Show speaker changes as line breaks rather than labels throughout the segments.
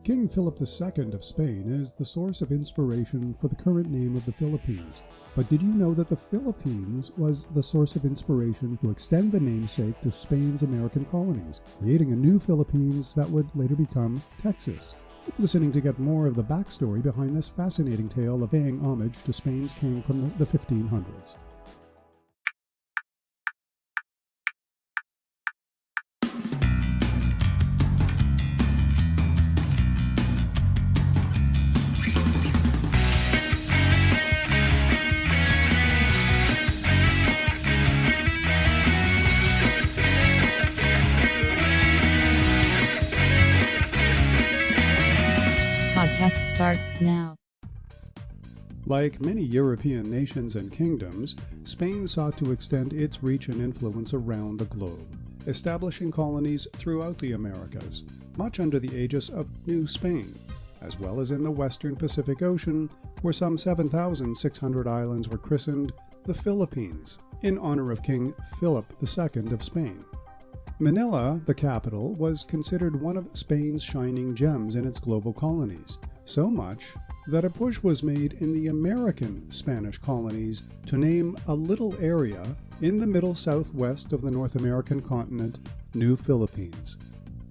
King Philip II of Spain is the source of inspiration for the current name of the Philippines. But did you know that the Philippines was the source of inspiration to extend the namesake to Spain's American colonies, creating a new Philippines that would later become Texas? Keep listening to get more of the backstory behind this fascinating tale of paying homage to Spain's king from the 1500s.
Podcast starts now.
Like many European nations and kingdoms, Spain sought to extend its reach and influence around the globe, establishing colonies throughout the Americas, much under the aegis of New Spain, as well as in the western Pacific Ocean, where some 7,600 islands were christened the Philippines, in honor of King Philip II of Spain. Manila, the capital, was considered one of Spain's shining gems in its global colonies, so much that a push was made in the American Spanish colonies to name a little area in the middle southwest of the North American continent New Philippines.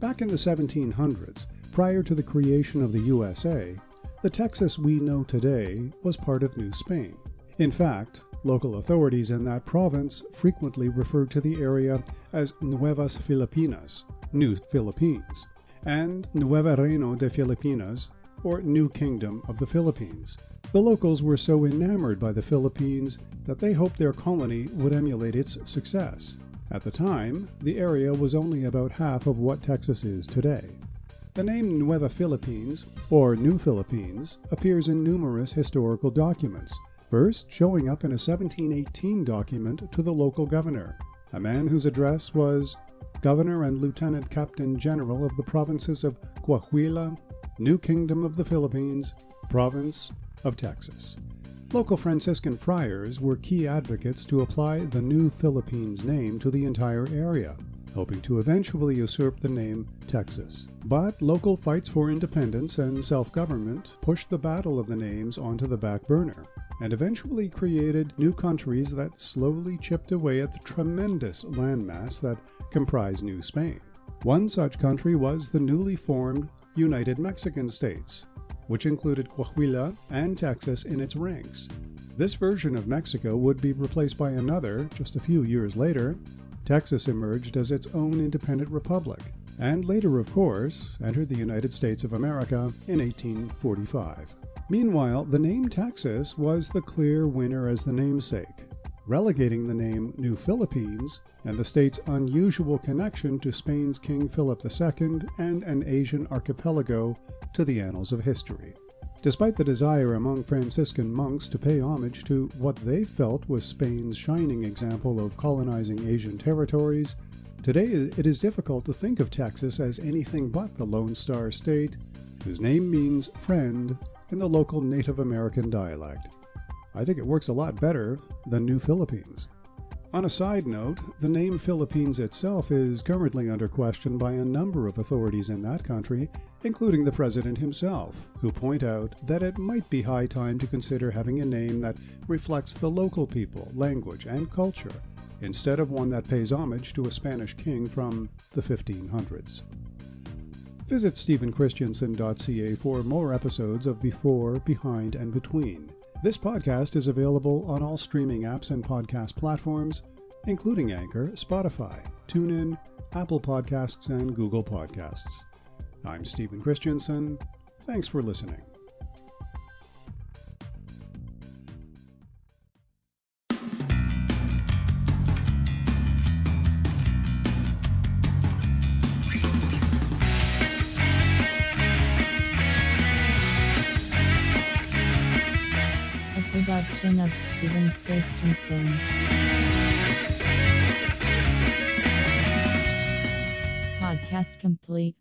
Back in the 1700s, prior to the creation of the USA, the Texas we know today was part of New Spain. In fact, local authorities in that province frequently referred to the area as Nuevas Filipinas, New Philippines, and Nuevo Reino de Filipinas, or New Kingdom of the Philippines. The locals were so enamored by the Philippines that they hoped their colony would emulate its success. At the time, the area was only about half of what Texas is today. The name Nueva Philippines, or New Philippines, appears in numerous historical documents, first showing up in a 1718 document to the local governor, a man whose address was Governor and Lieutenant Captain General of the provinces of Coahuila, New Kingdom of the Philippines, Province of Texas. Local Franciscan friars were key advocates to apply the New Philippines name to the entire area, hoping to eventually usurp the name Texas. But local fights for independence and self-government pushed the battle of the names onto the back burner, and eventually created new countries that slowly chipped away at the tremendous landmass that comprised New Spain. One such country was the newly formed United Mexican States, which included Coahuila and Texas in its ranks. This version of Mexico would be replaced by another just a few years later. Texas emerged as its own independent republic, and later, of course, entered the United States of America in 1845. Meanwhile, the name Texas was the clear winner as the namesake, relegating the name New Philippines and the state's unusual connection to Spain's King Philip II and an Asian archipelago to the annals of history. Despite the desire among Franciscan monks to pay homage to what they felt was Spain's shining example of colonizing Asian territories, today it is difficult to think of Texas as anything but the Lone Star State, whose name means friend in the local Native American dialect. I think it works a lot better than New Philippines. On a side note, the name Philippines itself is currently under question by a number of authorities in that country, including the president himself, who point out that it might be high time to consider having a name that reflects the local people, language, and culture, instead of one that pays homage to a Spanish king from the 1500s. Visit stephenchristiansen.ca for more episodes of Before, Behind, and Between. This podcast is available on all streaming apps and podcast platforms, including Anchor, Spotify, TuneIn, Apple Podcasts, and Google Podcasts. I'm Stephen Christiansen. Thanks for listening.
Production of Stephen Christensen. Podcast complete.